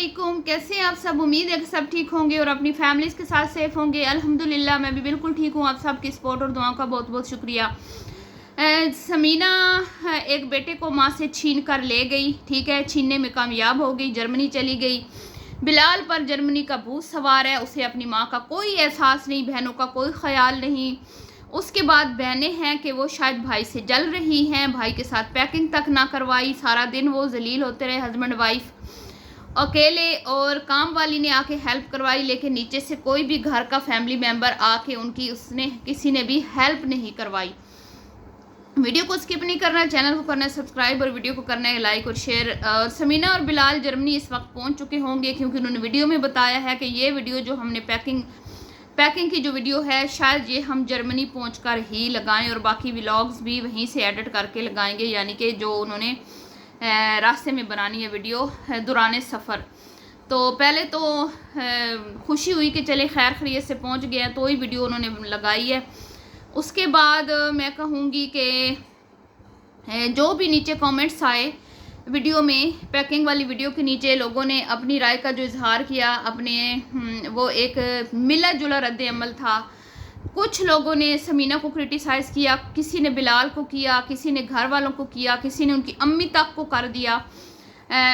वालेकुम। कैसे हैं आप सब? उम्मीद है कि सब ठीक होंगे और अपनी फैमिलीज़ के साथ सेफ होंगे। अल्हम्दुलिल्लाह मैं भी बिल्कुल ठीक हूँ। आप सबकी सपोर्ट और दुआओं का बहुत बहुत शुक्रिया। समीना एक बेटे को माँ से छीन कर ले गई, ठीक है, छीनने में कामयाब हो गई, जर्मनी चली गई। बिलाल पर जर्मनी का भूत सवार है, उसे अपनी माँ का कोई एहसास नहीं, बहनों का कोई ख्याल नहीं। उसके बाद बहनें हैं कि वो शायद भाई से जल रही हैं, भाई के साथ पैकिंग तक ना करवाई, सारा दिन वो जलील होते रहे हस्बैंड वाइफ अकेले, और काम वाली ने आके हेल्प करवाई, लेकिन नीचे से कोई भी घर का फैमिली मेम्बर आके उनकी उसने किसी ने भी हेल्प नहीं करवाई। वीडियो को स्किप नहीं करना, चैनल को करना है सब्सक्राइब और वीडियो को करना है लाइक और शेयर। और समीना और बिलाल जर्मनी इस वक्त पहुंच चुके होंगे, क्योंकि उन्होंने वीडियो में बताया है कि ये वीडियो जो हमने पैकिंग की जो वीडियो है, शायद ये हम जर्मनी पहुंचकर ही लगाएं और बाकी व्लॉग्स भी वहीं से एडिट करके लगाएंगे, यानी कि जो उन्होंने रास्ते में बनानी है वीडियो दौरान सफ़र। तो पहले तो खुशी हुई कि चले खैर खैरियत से पहुंच गए हैं, तो ही वीडियो उन्होंने लगाई है। उसके बाद मैं कहूँगी कि जो भी नीचे कमेंट्स आए वीडियो में, पैकिंग वाली वीडियो के नीचे लोगों ने अपनी राय का जो इजहार किया, अपने वो एक मिला जुला रद्द अमल था। कुछ लोगों ने समीना को क्रिटिसाइज़ किया, किसी ने बिलाल को किया, किसी ने घर वालों को किया, किसी ने उनकी अम्मी तक को कर दिया।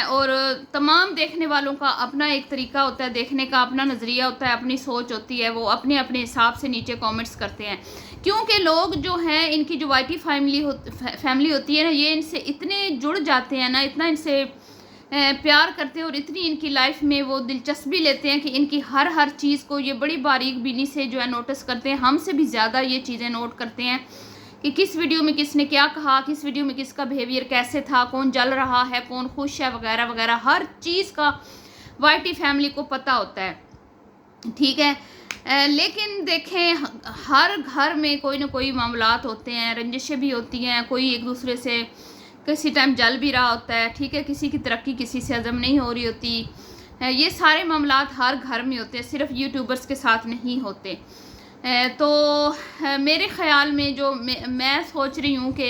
और तमाम देखने वालों का अपना एक तरीका होता है, देखने का अपना नज़रिया होता है, अपनी सोच होती है, वो अपने अपने हिसाब से नीचे कमेंट्स करते हैं। क्योंकि लोग जो हैं, इनकी जो वाइटी फैमिली होती है ना, ये इनसे इतने जुड़ जाते हैं ना, इतना इनसे प्यार करते हैं और इतनी इनकी लाइफ में वो दिलचस्पी लेते हैं कि इनकी हर चीज़ को ये बड़ी बारीक बीनी से जो है नोटिस करते हैं। हमसे भी ज़्यादा ये चीज़ें नोट करते हैं कि किस वीडियो में किसने क्या कहा, किस वीडियो में किसका बिहेवियर कैसे था, कौन जल रहा है, कौन खुश है, वगैरह वगैरह। हर चीज़ का वाइटी फैमिली को पता होता है, ठीक है। लेकिन देखें, हर घर में कोई ना कोई मामलात होते हैं, रंजिशें भी होती हैं, कोई एक दूसरे से किसी टाइम जल भी रहा होता है, ठीक है, किसी की तरक्की किसी से हजम नहीं हो रही होती। ये सारे मामलात हर घर में होते हैं, सिर्फ यूट्यूबर्स के साथ नहीं होते। तो मेरे ख़्याल में जो मैं सोच रही हूँ कि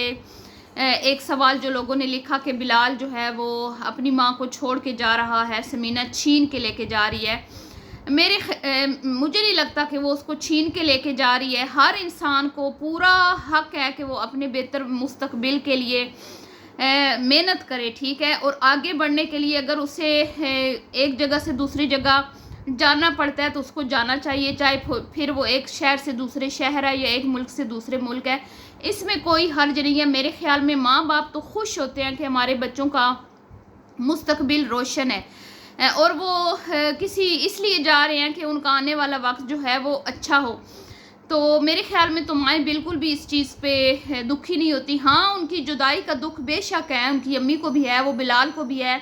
एक सवाल जो लोगों ने लिखा कि बिलाल जो है वो अपनी माँ को छोड़ के जा रहा है, समीना छीन के लेके जा रही है। मुझे नहीं लगता कि वो उसको छीन के लेके जा रही है। हर इंसान को पूरा हक है कि वो अपने बेहतर मुस्तकबिल के लिए मेहनत करे, ठीक है, और आगे बढ़ने के लिए अगर उसे एक जगह से दूसरी जगह जाना पड़ता है तो उसको जाना चाहिए, चाहे फिर वो एक शहर से दूसरे शहर है या एक मुल्क से दूसरे मुल्क है, इसमें कोई हर्ज नहीं है। मेरे ख्याल में माँ बाप तो खुश होते हैं कि हमारे बच्चों का मुस्तकबिल रोशन है, और वो किसी इसलिए जा रहे हैं कि उनका आने वाला वक्त जो है वो अच्छा हो। तो मेरे ख्याल में तो माएँ बिल्कुल भी इस चीज़ पे दुखी नहीं होती। हाँ, उनकी जुदाई का दुख बेशक है, उनकी अम्मी को भी है, वो बिलाल को भी है।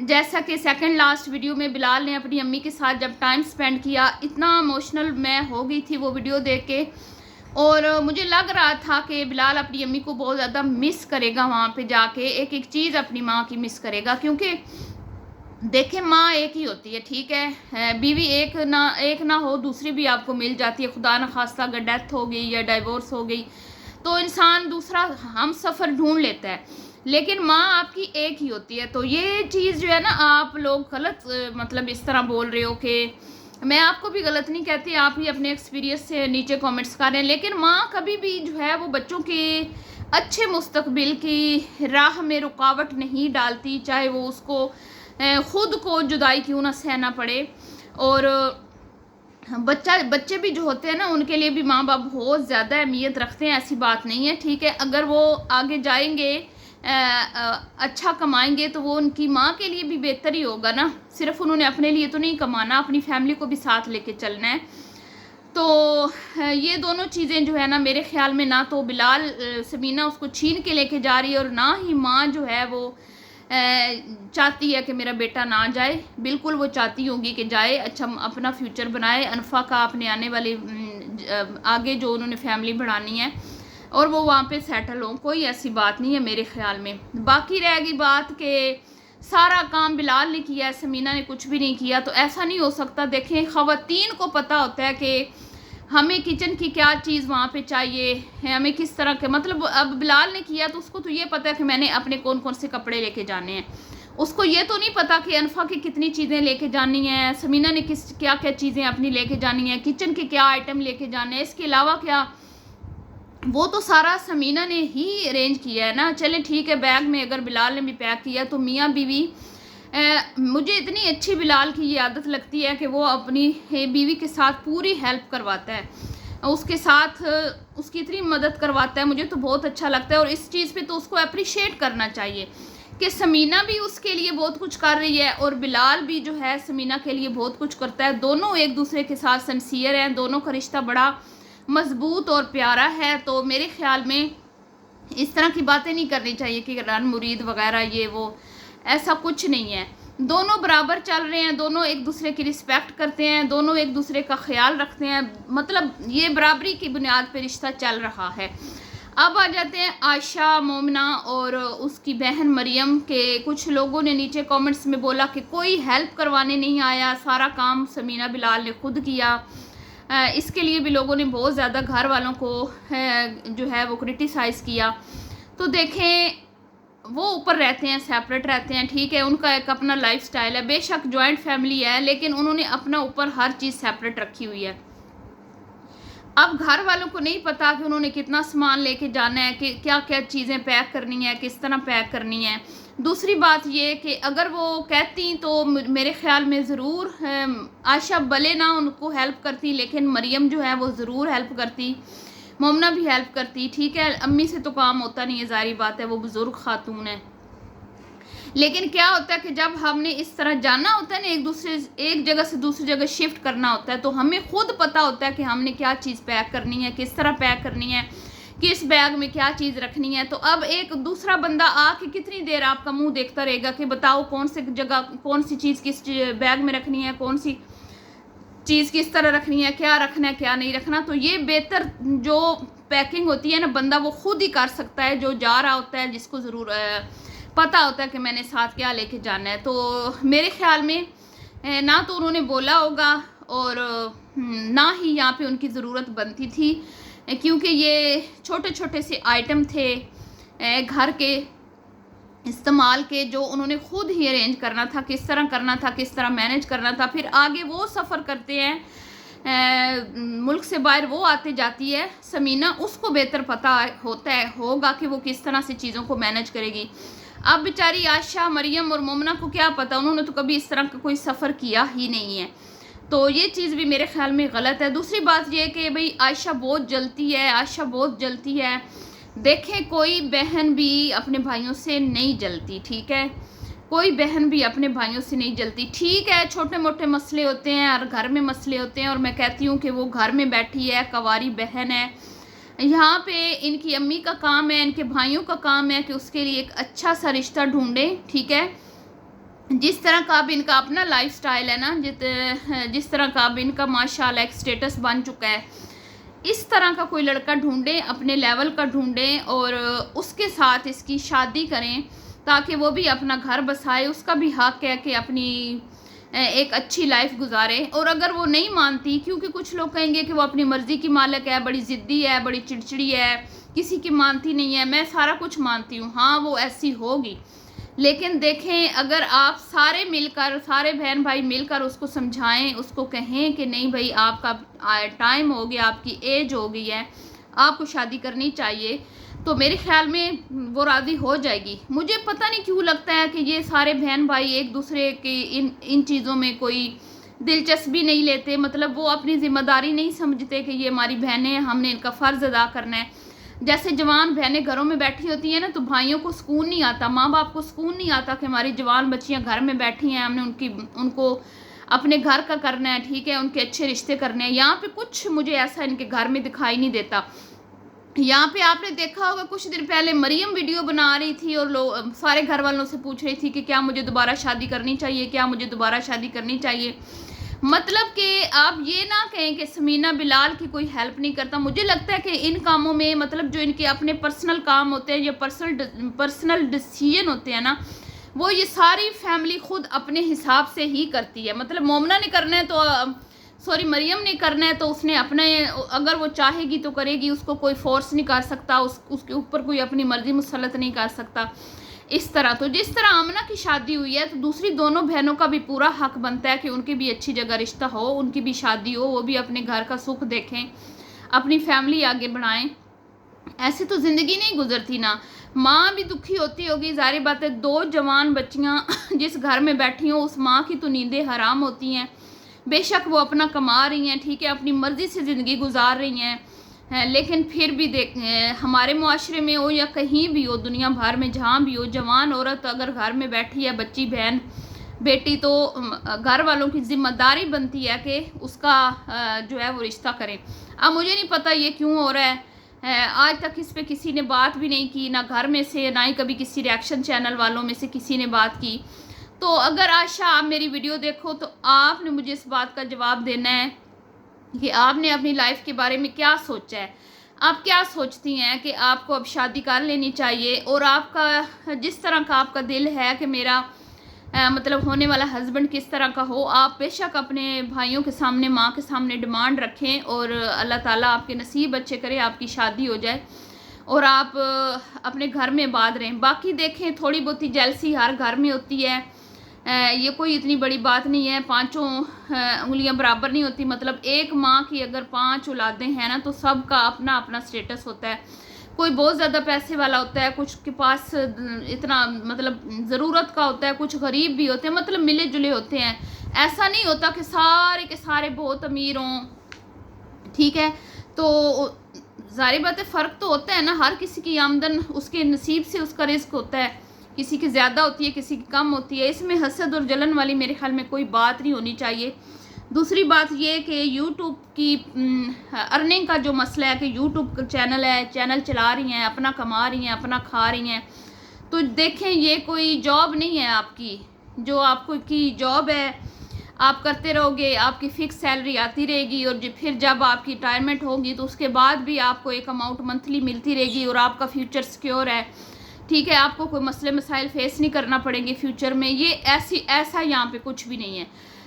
जैसा कि सेकंड लास्ट वीडियो में बिलाल ने अपनी अम्मी के साथ जब टाइम स्पेंड किया, इतना इमोशनल मैं हो गई थी वो वीडियो देख के, और मुझे लग रहा था कि बिलाल अपनी अम्मी को बहुत ज़्यादा मिस करेगा, वहाँ पे जाके एक एक चीज़ अपनी माँ की मिस करेगा। क्योंकि देखें, माँ एक ही होती है, ठीक है, बीवी एक ना हो, दूसरी भी आपको मिल जाती है। खुदा न खास्ता अगर डेथ हो गई या डाइवोर्स हो गई तो इंसान दूसरा हम सफ़र ढूंढ लेता है, लेकिन माँ आपकी एक ही होती है। तो ये चीज़ जो है ना, आप लोग गलत मतलब इस तरह बोल रहे हो कि मैं आपको भी गलत नहीं कहती, आप ही अपने एक्सपीरियंस से नीचे कमेंट्स कर रहे हैं, लेकिन माँ कभी भी जो है वो बच्चों के अच्छे मुस्तकबिल की राह में रुकावट नहीं डालती, चाहे वो उसको ख़ुद को जुदाई क्यों ना सहना पड़े। और बच्चे भी जो होते हैं ना, उनके लिए भी माँ बाप बहुत ज़्यादा अहमियत रखते हैं, ऐसी बात नहीं है, ठीक है। अगर वो आगे जाएंगे, अच्छा कमाएंगे, तो वो उनकी माँ के लिए भी बेहतर ही होगा ना। सिर्फ उन्होंने अपने लिए तो नहीं कमाना, अपनी फैमिली को भी साथ लेके चलना है। तो ये दोनों चीज़ें जो है ना, मेरे ख्याल में ना तो बिलाल समीना उसको छीन के लेके जा रही है, और ना ही माँ जो है वो चाहती है कि मेरा बेटा ना जाए। बिल्कुल वो चाहती होगी कि जाए, अच्छा अपना फ्यूचर बनाए, अनफा का अपने आने वाले आगे जो उन्होंने फैमिली बढ़ानी है, और वो वहाँ पे सेटल हों। कोई ऐसी बात नहीं है मेरे ख्याल में। बाकी रहेगी बात कि सारा काम बिलाल ने किया है, समीना ने कुछ भी नहीं किया, तो ऐसा नहीं हो सकता। देखें, ख़वातीन को पता होता है कि हमें किचन की क्या चीज़ वहाँ पे चाहिए है, हमें किस तरह के, मतलब अब बिलाल ने किया तो उसको तो ये पता है कि मैंने अपने कौन कौन से कपड़े लेके जाने हैं, उसको ये तो नहीं पता कि अनफा की कितनी चीज़ें लेके जानी है, समीना ने क्या क्या चीज़ें अपनी लेके जानी है, किचन के क्या आइटम लेके जाने हैं, इसके अलावा क्या, वो तो सारा समीना ने ही अरेंज किया है ना। चले ठीक है, बैग में अगर बिलाल ने भी पैक किया तो मियाँ बीवी, मुझे इतनी अच्छी बिलाल की ये आदत लगती है कि वो अपनी बीवी के साथ पूरी हेल्प करवाता है, उसके साथ उसकी इतनी मदद करवाता है, मुझे तो बहुत अच्छा लगता है। और इस चीज़ पे तो उसको अप्रिशिएट करना चाहिए कि समीना भी उसके लिए बहुत कुछ कर रही है और बिलाल भी जो है समीना के लिए बहुत कुछ करता है। दोनों एक दूसरे के साथ सिंसियर हैं, दोनों का रिश्ता बड़ा मजबूत और प्यारा है। तो मेरे ख्याल में इस तरह की बातें नहीं करनी चाहिए कि रन मुरीद वगैरह ये वो, ऐसा कुछ नहीं है। दोनों बराबर चल रहे हैं, दोनों एक दूसरे की रिस्पेक्ट करते हैं, दोनों एक दूसरे का ख्याल रखते हैं, मतलब ये बराबरी की बुनियाद पर रिश्ता चल रहा है। अब आ जाते हैं आयशा, मोमिना और उसकी बहन मरियम के। कुछ लोगों ने नीचे कमेंट्स में बोला कि कोई हेल्प करवाने नहीं आया, सारा काम समीना बिलाल ने खुद किया। इसके लिए भी लोगों ने बहुत ज़्यादा घर वालों को जो है वो क्रिटिसाइज़ किया। तो देखें, वो ऊपर रहते हैं, सेपरेट रहते हैं, ठीक है, उनका एक अपना लाइफस्टाइल है, बेशक जॉइंट फैमिली है लेकिन उन्होंने अपना ऊपर हर चीज़ सेपरेट रखी हुई है। अब घर वालों को नहीं पता कि उन्होंने कितना सामान लेके जाना है, कि क्या क्या चीज़ें पैक करनी है, किस तरह पैक करनी है। दूसरी बात ये कि अगर वो कहती तो मेरे ख्याल में ज़रूर आयशा भले ना उनको हेल्प करती, लेकिन मरियम जो है वो ज़रूर हेल्प करती, मोमना भी हेल्प करती, ठीक है। अम्मी से तो काम होता नहीं है, ज़ाहिर बात है, वो बुज़ुर्ग खातून है। लेकिन क्या होता है कि जब हमने इस तरह जाना होता है ना, एक जगह से दूसरी जगह शिफ्ट करना होता है, तो हमें खुद पता होता है कि हमने क्या चीज़ पैक करनी है, किस तरह पैक करनी है, किस बैग में क्या चीज़ रखनी है। तो अब एक दूसरा बंदा आके कितनी देर आपका मुंह देखता रहेगा कि बताओ कौन सी जगह कौन सी चीज़ किस बैग में रखनी है, कौन सी चीज़ किस तरह रखनी है, क्या रखना है क्या नहीं रखना। तो ये बेहतर जो पैकिंग होती है ना, बंदा वो खुद ही कर सकता है, जो जा रहा होता है, जिसको ज़रूर पता होता है कि मैंने साथ क्या लेके जाना है। तो मेरे ख्याल में ना तो उन्होंने बोला होगा और ना ही यहाँ पे उनकी ज़रूरत बनती थी, क्योंकि ये छोटे छोटे से आइटम थे घर के इस्तेमाल के, जो उन्होंने खुद ही अरेंज करना था, किस तरह करना था, किस तरह मैनेज करना था। फिर आगे वो सफ़र करते हैं, मुल्क से बाहर वो आते जाती है समीना, उसको बेहतर पता होगा कि वो किस तरह से चीज़ों को मैनेज करेगी। अब बेचारी आयशा, मरियम और मोमना को क्या पता, उन्होंने तो कभी इस तरह का कोई सफ़र किया ही नहीं है। तो ये चीज़ भी मेरे ख्याल में गलत है। दूसरी बात ये कि भाई आयशा बहुत जलती है, आयशा बहुत जलती है। देखें, कोई बहन भी अपने भाइयों से नहीं जलती, ठीक है, कोई बहन भी अपने भाइयों से नहीं जलती। ठीक है, छोटे मोटे मसले होते हैं और घर में मसले होते हैं, और मैं कहती हूँ कि वो घर में बैठी है, कवारी बहन है, यहाँ पे इनकी अम्मी का काम है, इनके भाइयों का काम है कि उसके लिए एक अच्छा सा रिश्ता ढूंढें, ठीक है। जिस तरह का अब इनका अपना लाइफस्टाइल है ना, जिस तरह का अब इनका माशाल्लाह एक स्टेटस बन चुका है, इस तरह का कोई लड़का ढूंढें, अपने लेवल का ढूंढें और उसके साथ इसकी शादी करें, ताकि वो भी अपना घर बसाए, उसका भी हक है कि अपनी एक अच्छी लाइफ गुजारे। और अगर वो नहीं मानती, क्योंकि कुछ लोग कहेंगे कि वो अपनी मर्ज़ी की मालिक है, बड़ी ज़िद्दी है, बड़ी चिड़चिड़ी है, किसी की मानती नहीं है, मैं सारा कुछ मानती हूँ, हाँ वो ऐसी होगी। लेकिन देखें, अगर आप सारे मिलकर, सारे बहन भाई मिलकर उसको समझाएं, उसको कहें कि नहीं भाई आपका टाइम हो गया, आपकी एज हो गई है, आपको शादी करनी चाहिए, तो मेरे ख्याल में वो राज़ी हो जाएगी। मुझे पता नहीं क्यों लगता है कि ये सारे बहन भाई एक दूसरे के इन चीज़ों में कोई दिलचस्पी नहीं लेते, मतलब वो अपनी ज़िम्मेदारी नहीं समझते कि ये हमारी बहनें हैं, हमने इनका फ़र्ज़ अदा करना है। जैसे जवान बहनें घरों में बैठी होती हैं ना, तो भाइयों को सुकून नहीं आता, माँ बाप को सुकून नहीं आता कि हमारी जवान बच्चियाँ घर में बैठी हैं, हमने उनको अपने घर का करना है, ठीक है, उनके अच्छे रिश्ते करने हैं। यहाँ पे कुछ मुझे ऐसा इनके घर में दिखाई नहीं देता। यहाँ पे आपने देखा होगा, कुछ दिन पहले मरियम वीडियो बना रही थी और लोग सारे घर वालों से पूछ रही थी कि क्या मुझे दोबारा शादी करनी चाहिए, क्या मुझे दोबारा शादी करनी चाहिए। मतलब कि आप ये ना कहें कि समीना बिलाल की कोई हेल्प नहीं करता। मुझे लगता है कि इन कामों में, मतलब जो इनके अपने पर्सनल काम होते हैं या पर्सनल डिसीजन होते हैं ना, वो ये सारी फैमिली खुद अपने हिसाब से ही करती है। मतलब मोमना ने करना है तो सॉरी मरियम ने करना है तो उसने अपने, अगर वो चाहेगी तो करेगी, उसको कोई फोर्स नहीं कर सकता, उसके ऊपर कोई अपनी मर्जी मुसलत नहीं कर सकता। इस तरह तो जिस तरह आमना की शादी हुई है तो दूसरी दोनों बहनों का भी पूरा हक बनता है कि उनकी भी अच्छी जगह रिश्ता हो, उनकी भी शादी हो, वो भी अपने घर का सुख देखें, अपनी फैमिली आगे बढ़ाएं। ऐसे तो ज़िंदगी नहीं गुजरती ना। माँ भी दुखी होती होगी, ज़ाहिर बात है। 2 जवान बच्चियाँ जिस घर में बैठी हों उस माँ की तो नींदें हराम होती हैं। बेशक वो अपना कमा रही हैं, ठीक है, अपनी मर्ज़ी से ज़िंदगी गुजार रही हैं, लेकिन फिर भी हमारे मुआशरे में हो या कहीं भी हो, दुनिया भर में जहाँ भी हो, जवान औरत अगर घर में बैठी है, बच्ची बहन बेटी, तो घर वालों की ज़िम्मेदारी बनती है कि उसका जो है वो रिश्ता करें। अब मुझे नहीं पता ये क्यों हो रहा है, आज तक इस पे किसी ने बात भी नहीं की, ना घर में से, ना ही कभी किसी रिएक्शन चैनल वालों में से किसी ने बात की। तो अगर आशा आप मेरी वीडियो देखो तो आपने मुझे इस बात का जवाब देना है कि आपने अपनी लाइफ के बारे में क्या सोचा है। आप क्या सोचती हैं कि आपको अब शादी कर लेनी चाहिए, और आपका जिस तरह का आपका दिल है कि मेरा मतलब होने वाला हस्बैंड किस तरह का हो, आप बेशक अपने भाइयों के सामने, माँ के सामने डिमांड रखें, और अल्लाह ताला आपके नसीब अच्छे करे, आपकी शादी हो जाए और आप अपने घर में बात रहें। बाकी देखें, थोड़ी बहुत जेलसी हर घर में होती है, ये कोई इतनी बड़ी बात नहीं है। 5 उंगलियां बराबर नहीं होती, मतलब एक माँ की अगर 5 औलादें हैं ना तो सबका अपना अपना स्टेटस होता है। कोई बहुत ज़्यादा पैसे वाला होता है, कुछ के पास इतना मतलब ज़रूरत का होता है, कुछ गरीब भी होते हैं, मतलब मिले जुले होते हैं। ऐसा नहीं होता कि सारे के सारे बहुत अमीर हों, ठीक है। तो ज़ाहिर बात है, फ़र्क तो होता है ना, हर किसी की आमदन उसके नसीब से उसका रिस्क होता है, किसी की ज़्यादा होती है, किसी की कम होती है। इसमें हसद और जलन वाली मेरे ख्याल में कोई बात नहीं होनी चाहिए। दूसरी बात ये कि यूट्यूब की अर्निंग का जो मसला है कि यूट्यूब चैनल है, चैनल चला रही हैं, अपना कमा रही हैं, अपना खा रही हैं, तो देखें ये कोई जॉब नहीं है आपकी, जो आपको की जॉब है आप करते रहोगे, आपकी फ़िक्स सैलरी आती रहेगी, और फिर जब आपकी रिटायरमेंट होगी तो उसके बाद भी आपको एक अमाउंट मंथली मिलती रहेगी, और आपका फ्यूचर सिक्योर है, ठीक है। आपको कोई मसले मसाइल फेस नहीं करना पड़ेंगे फ्यूचर में। ये ऐसा यहाँ पे कुछ भी नहीं है।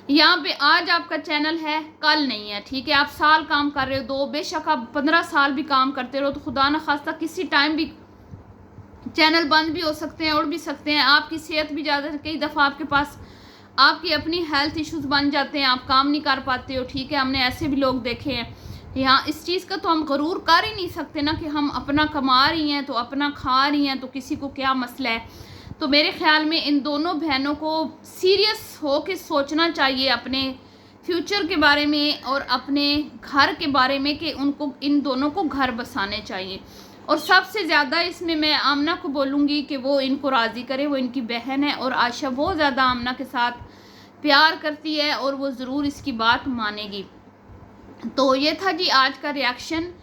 यहाँ पे आज आपका चैनल है, कल नहीं है, ठीक है। आप साल काम कर रहे हो, 2, बेशक आप 15 साल भी काम करते रहो, तो खुदा न खास्ता किसी टाइम भी चैनल बंद भी हो सकते हैं, उड़ भी सकते हैं। आपकी सेहत भी ज़्यादा, कई दफ़ा आपके पास आपकी अपनी हेल्थ इश्यूज़ बन जाते हैं, आप काम नहीं कर पाते हो, ठीक है। हमने ऐसे भी लोग देखे हैं। यहाँ इस चीज़ का तो हम गरूर कर ही नहीं सकते ना कि हम अपना कमा रही हैं तो अपना खा रही हैं तो किसी को क्या मसला है। तो मेरे ख्याल में इन दोनों बहनों को सीरियस हो के सोचना चाहिए अपने फ्यूचर के बारे में और अपने घर के बारे में, कि उनको इन दोनों को घर बसाने चाहिए। और सबसे ज़्यादा इसमें मैं आमना को बोलूँगी कि वो इनको राज़ी करे, वो इनकी बहन है, और आशा बहुत ज़्यादा आमना के साथ प्यार करती है और वो ज़रूर इसकी बात मानेगी। तो ये था जी आज का रिएक्शन।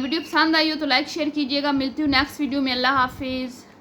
वीडियो पसंद आई हो तो लाइक शेयर कीजिएगा। मिलती हूँ नेक्स्ट वीडियो में। अल्लाह हाफिज़।